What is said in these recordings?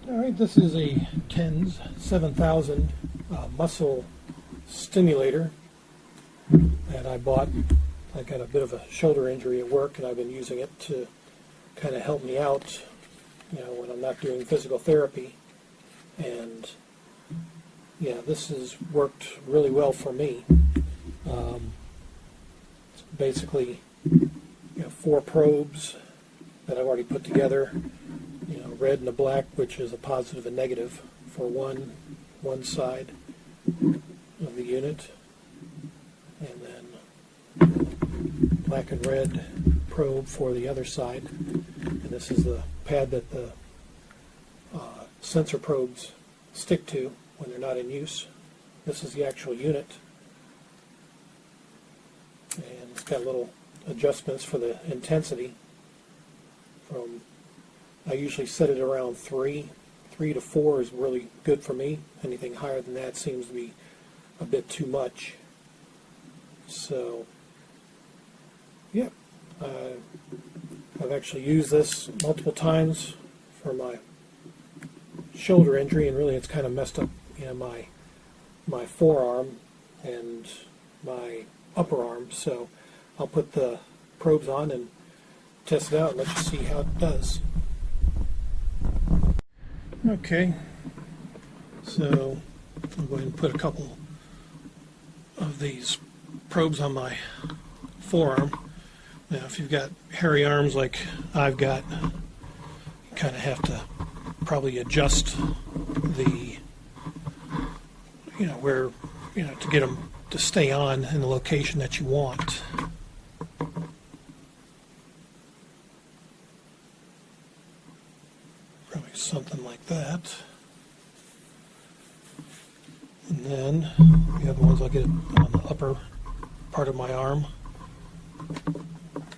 Alright, this is a TENS 7000 muscle stimulator that I bought. I got a bit of a shoulder injury at work, and I've been using it to kind of help me out, when I'm not doing physical therapy. And yeah, this has worked really well for me. It's basically 4 probes that I've already put together. Red and a black, which is a positive and negative for one side of the unit, and then black and red probe for the other side. And this is the pad that the sensor probes stick to when they're not in use. This is the actual unit, and it's got little adjustments for the intensity. I usually set it around 3 to 4 is really good for me. Anything higher than that seems to be a bit too much. So, yeah, I've actually used this multiple times for my shoulder injury, and really it's kind of messed up my forearm and my upper arm. So I'll put the probes on and test it out and let you see how it does. Okay, so I'm going to put a couple of these probes on my forearm. Now, if you've got hairy arms like I've got, you kind of have to probably adjust the, where, to get them to stay on in the location that you want. Probably something like that. And then the other ones I'll get on the upper part of my arm.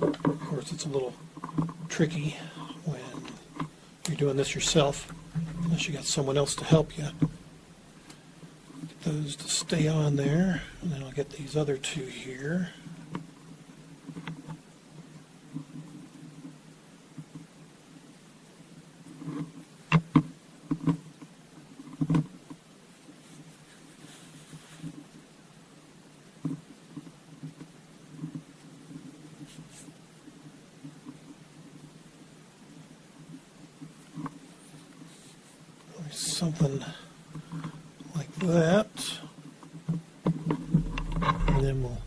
Of course, it's a little tricky when you're doing this yourself, unless you got someone else to help you. Get those to stay on there, and then I'll get these other 2 here. Something like that, and then we'll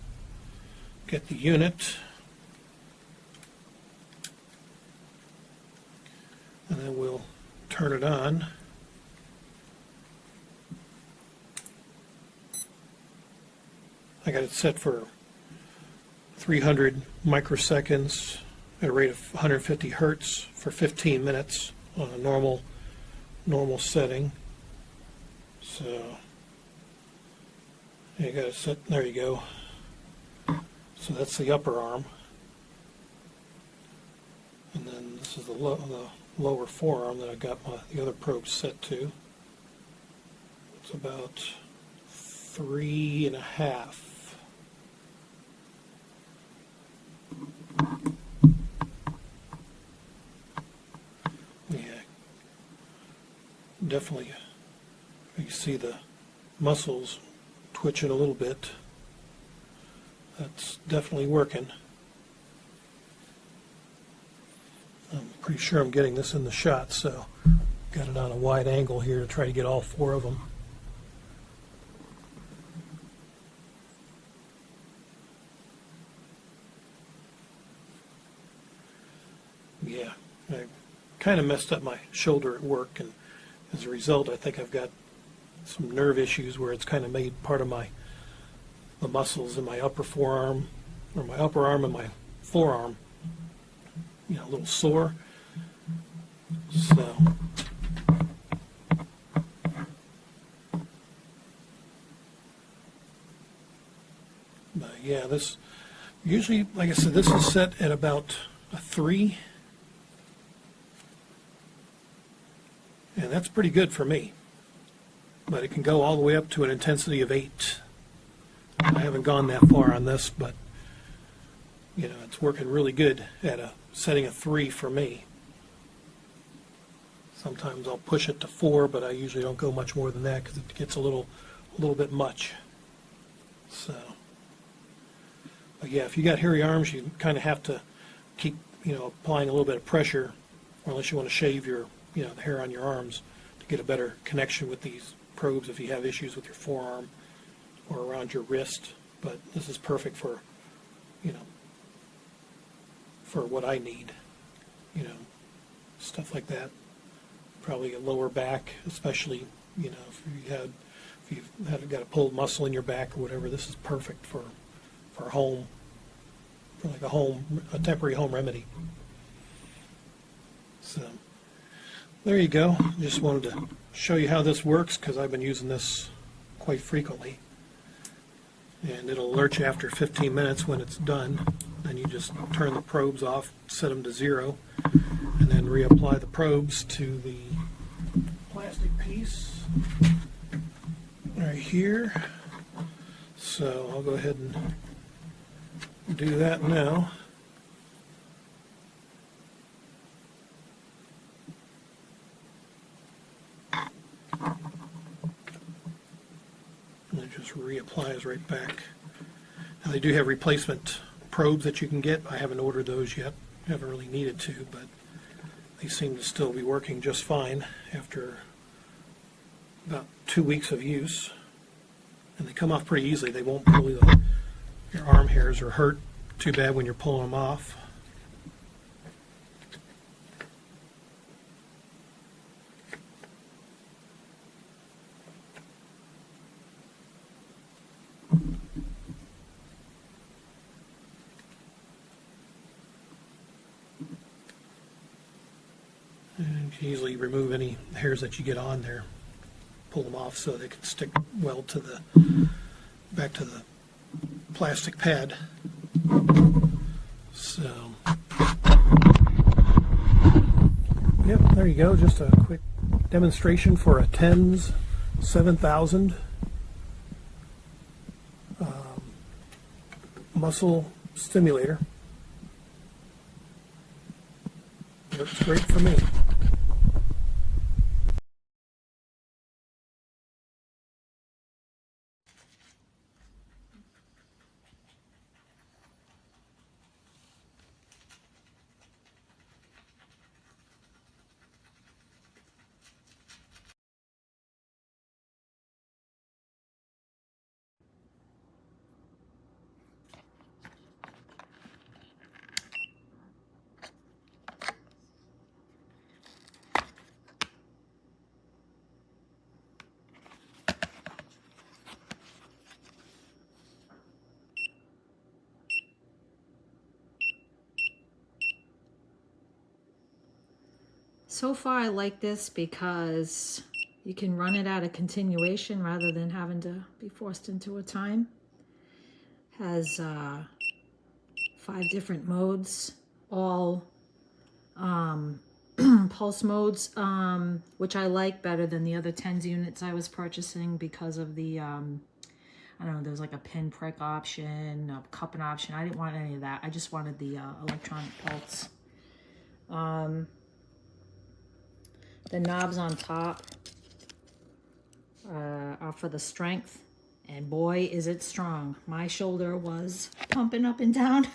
get the unit, and then we'll turn it on. I got it set for 300 microseconds at a rate of 150 hertz for 15 minutes on a normal setting. So you got it set. There you go. So that's the upper arm, and then this is the lower forearm that I got the other probe set to. It's about 3.5. Definitely, you see the muscles twitching a little bit. That's definitely working. I'm pretty sure I'm getting this in the shot, so got it on a wide angle here to try to get all 4 of them. Yeah, I kind of messed up my shoulder at work, and as a result, I think I've got some nerve issues where it's kind of made part of the muscles in my upper forearm, or my upper arm and my forearm, a little sore. So, but yeah, this usually, like I said, this is set at about a 3. And that's pretty good for me. But it can go all the way up to an intensity of 8. I haven't gone that far on this, but it's working really good at a setting of 3 for me. Sometimes I'll push it to 4, but I usually don't go much more than that because it gets a little bit much. So, but yeah, if you got hairy arms, you kind of have to keep, applying a little bit of pressure, unless you want to shave your, the hair on your arms to get a better connection with these probes if you have issues with your forearm or around your wrist. But this is perfect for, for what I need, stuff like that. Probably a lower back, especially, if you've got a pulled muscle in your back or whatever. This is perfect for home, for like a temporary home remedy. So there you go. Just wanted to show you how this works because I've been using this quite frequently. And it'll alert you after 15 minutes when it's done. Then you just turn the probes off, set them to 0, and then reapply the probes to the plastic piece right here. So I'll go ahead and do that now. And it just reapplies right back. Now they do have replacement probes that you can get. I haven't ordered those yet. Haven't really needed to, but they seem to still be working just fine after about 2 weeks of use. And they come off pretty easily. They won't pull your arm hairs or hurt too bad when you're pulling them off. And you can easily remove any hairs that you get on there, pull them off so they can stick well to back to the plastic pad. So, yep, there you go. Just a quick demonstration for a TENS 7000 muscle stimulator. Works great for me. So far I like this because you can run it at a continuation rather than having to be forced into a time. Has 5 different modes, all pulse modes, which I like better than the other TENS units I was purchasing because of the, I don't know, there was like a pin prick option, a cupping option. I didn't want any of that. I just wanted the electronic pulse. The knobs on top are for the strength, and boy, is it strong. My shoulder was pumping up and down.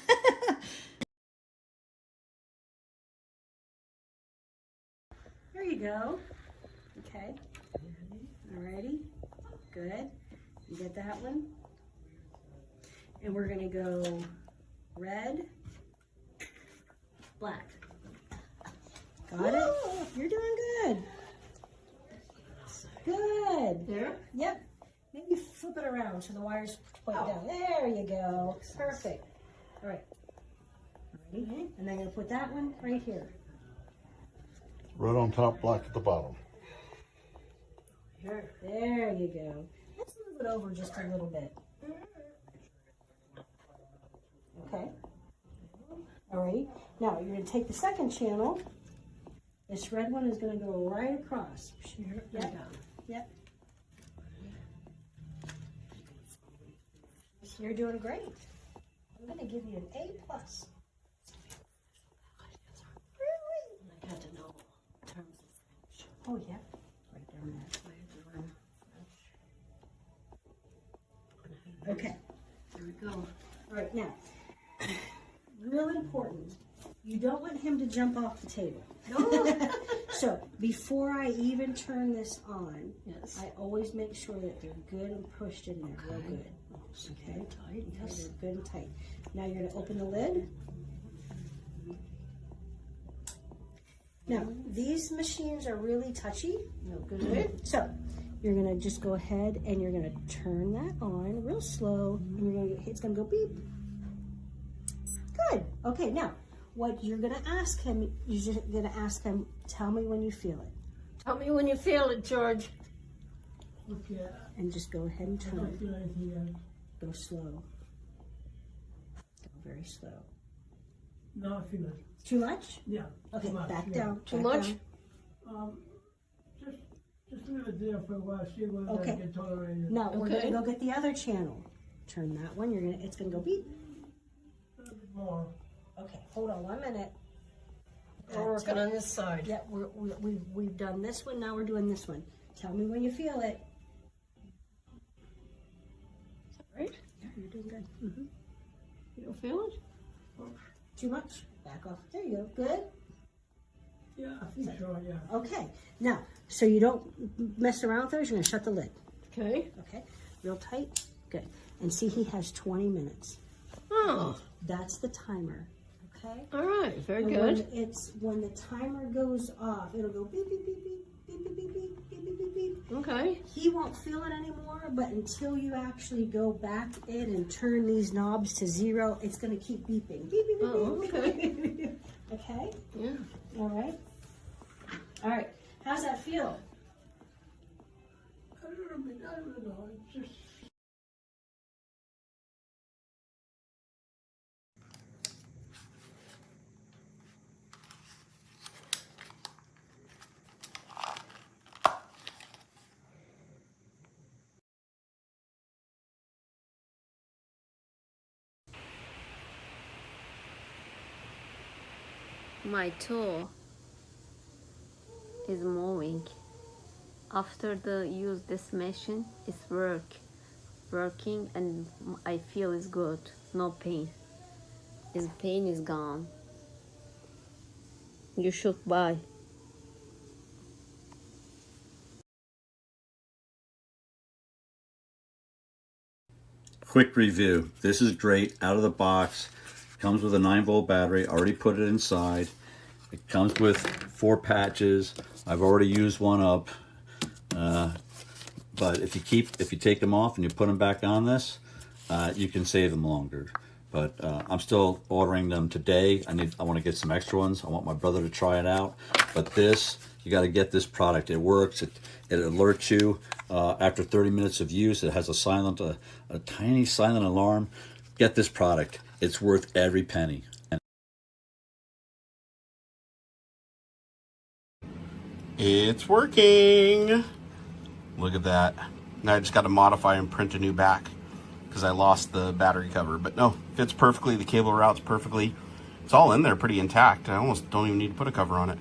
There you go. Okay. Alrighty. Good. You get that one? And we're going to go red, black. Got it? You're doing good. Good. There? Yep. Maybe flip it around so the wires point down. There you go. Perfect. All right. Ready? And I'm going to put that one right here. Red on top, black at the bottom. There you go. Let's move it over just a little bit. Okay. All right. Now you're going to take the second channel. This red one is going to go right across. Yep. Yep. You're doing great. I'm going to give you an A+. Really? I got to know terms of French. Oh, yeah. Right down that way. Okay. There we go. All right, now, real important. You don't want him to jump off the table. No. So before I even turn this on, yes, I always make sure that they're good and pushed in there, real good. Okay, tight. Yes, they're good and tight. Now you're going to open the lid. Now these machines are really touchy. No good. So you're going to just go ahead and you're going to turn that on real slow, and you're going to, it's going to go beep. Good. Okay, now what you're going to ask him, you're just going to ask him, tell me when you feel it. Tell me when you feel it, George. Okay. And just go ahead and turn it. Go slow. Go very slow. No, I feel it. Too much? Yeah. Okay, much, back yeah. down. Too back much? down. Just leave it there for a while, see whether Okay. I can tolerate it. Now we're Okay. gonna go get the other channel. Turn that one. It's gonna go beep. More. Okay, hold on 1 minute. We're working on this side. Yeah, we've done this one. Now we're doing this one. Tell me when you feel it. Right? Yeah, you're doing good. Mm-hmm. You don't feel it? Too much? Back off. There you go. Good. Yeah, I think so, yeah. Okay. Now, so you don't mess around with those. You're gonna shut the lid. Okay. Okay. Real tight. Good. And see, he has 20 minutes. Oh, That's the timer. Okay. all right. Very And good. when the timer goes off, it'll go beep beep beep beep beep beep beep beep beep beep beep beep. Okay. He won't feel it anymore, but until you actually go back in and turn these knobs to 0, it's going to keep beeping. Beep beep beep. Oh, beep. okay. Okay. Yeah. All right. All right. How's that feel? I don't know, it's just... My toe is moving. After the use this machine, it's working, and I feel it's good. No pain. His pain is gone. You should buy. Quick review. This is great out of the box. Comes with a 9-volt battery. Already put it inside. It comes with 4 patches. I've already used one up. But if you take them off and you put them back on this, you can save them longer. But I'm still ordering them today. I want to get some extra ones. I want my brother to try it out. But this, you got to get this product. It works. It alerts you after 30 minutes of use. It has a tiny silent alarm. Get this product. It's worth every penny. It's working. Look at that. Now I just got to modify and print a new back because I lost the battery cover. But no, fits perfectly. The cable routes perfectly. It's all in there pretty intact. I almost don't even need to put a cover on it.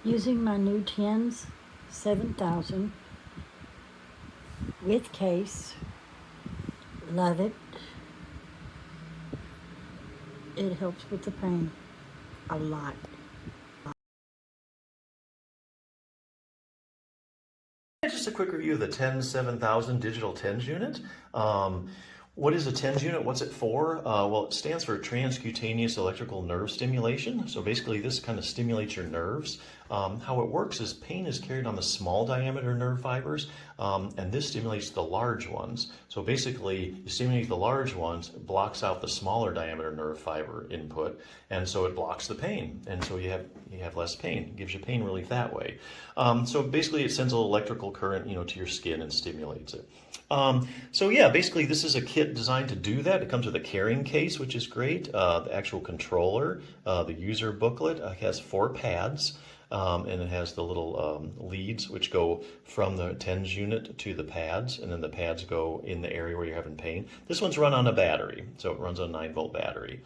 Using my new TENS 7000 with case. Love it. It helps with the pain a lot. Just a quick review of the TENS 7000 digital TENS unit. What is a TENS unit? What's it for? Well, it stands for transcutaneous electrical nerve stimulation. So basically this kind of stimulates your nerves. How it works is pain is carried on the small diameter nerve fibers, and this stimulates the large ones. So basically you stimulate the large ones, it blocks out the smaller diameter nerve fiber input, and so it blocks the pain. And so you have less pain. It gives you pain relief that way. So basically it sends a little electrical current, to your skin and stimulates it. So yeah, basically this is a kit designed to do that. It comes with a carrying case, which is great. The actual controller, the user booklet has 4 pads, and it has the little leads which go from the TENS unit to the pads, and then the pads go in the area where you're having pain. This one's run on a battery, so it runs on a 9-volt battery.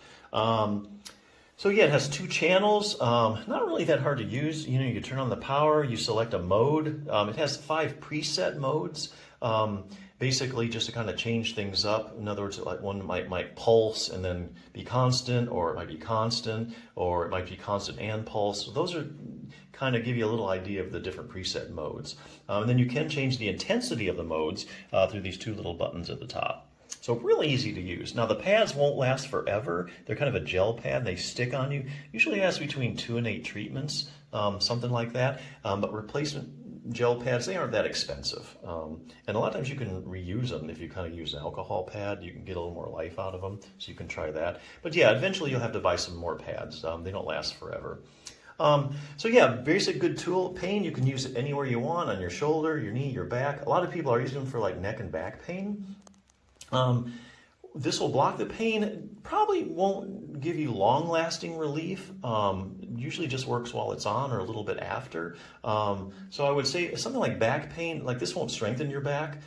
So yeah, it has 2 channels, not really that hard to use. You know, you turn on the power, you select a mode. It has 5 preset modes, basically just to kind of change things up. In other words, like one might pulse and then be constant, or it might be constant, or it might be constant and pulse. So those are kind of give you a little idea of the different preset modes. And then you can change the intensity of the modes through these 2 little buttons at the top. So really easy to use. Now the pads won't last forever. They're kind of a gel pad. They stick on you. Usually lasts between 2 and 8 treatments, something like that. But replacement gel pads, they aren't that expensive. And a lot of times you can reuse them. If you kind of use an alcohol pad, you can get a little more life out of them. So you can try that. But yeah, eventually you'll have to buy some more pads. They don't last forever. So yeah, basic good tool. Pain, you can use it anywhere you want, on your shoulder, your knee, your back. A lot of people are using them for like neck and back pain. This will block the pain, probably won't give you long-lasting relief, usually just works while it's on or a little bit after. So I would say something like back pain, like this won't strengthen your back,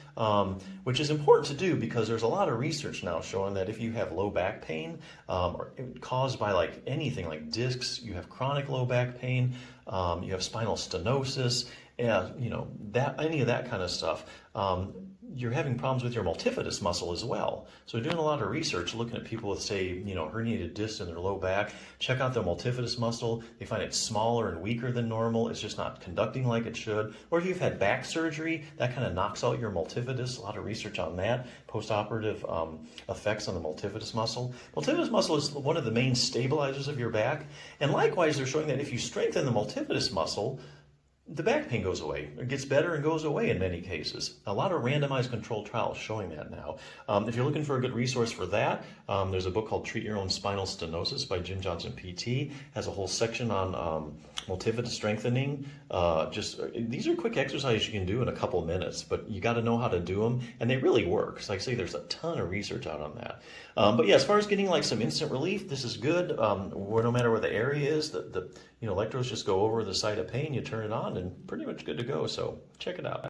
which is important to do because there's a lot of research now showing that if you have low back pain, or caused by like anything like discs, you have chronic low back pain, you have spinal stenosis, and you know, that any of that kind of stuff, you're having problems with your multifidus muscle as well. So doing a lot of research, looking at people with, say, you know, herniated discs in their low back, check out their multifidus muscle. They find it smaller and weaker than normal. It's just not conducting like it should. Or if you've had back surgery, that kind of knocks out your multifidus. A lot of research on that, post-operative effects on the multifidus muscle. Multifidus muscle is one of the main stabilizers of your back. And likewise, they're showing that if you strengthen the multifidus muscle, the back pain goes away. It gets better and goes away in many cases. A lot of randomized controlled trials showing that now. If you're looking for a good resource for that, there's a book called Treat Your Own Spinal Stenosis by Jim Johnson PT. Has a whole section on multifidus strengthening. These are quick exercises you can do in a couple minutes, but you got to know how to do them, and they really work. So like I say, there's a ton of research out on that. But yeah, as far as getting like some instant relief, this is good. Where no matter where the area is, the electrodes just go over the site of pain. You turn it on, and pretty much good to go. So check it out.